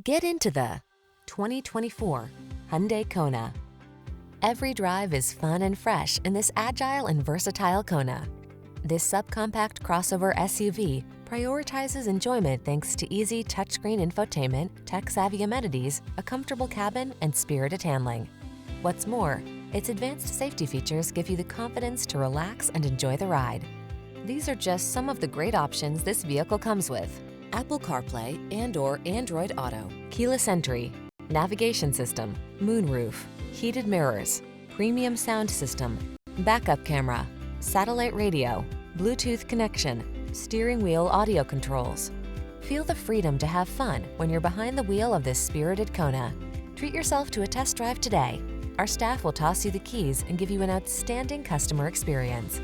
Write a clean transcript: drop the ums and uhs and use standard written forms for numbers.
Get into the 2024 Hyundai Kona. Every drive is fun and fresh in this agile and versatile Kona. This subcompact crossover SUV prioritizes enjoyment thanks to easy touchscreen infotainment, tech-savvy amenities, a comfortable cabin, and spirited handling. What's more, its advanced safety features give you the confidence to relax and enjoy the ride. These are just some of the great options this vehicle comes with: Apple CarPlay and/or Android Auto, keyless entry, navigation system, moonroof, heated mirrors, premium sound system, backup camera, satellite radio, Bluetooth connection, steering wheel audio controls. Feel the freedom to have fun when you're behind the wheel of this spirited Kona. Treat yourself to a test drive today. Our staff will toss you the keys and give you an outstanding customer experience.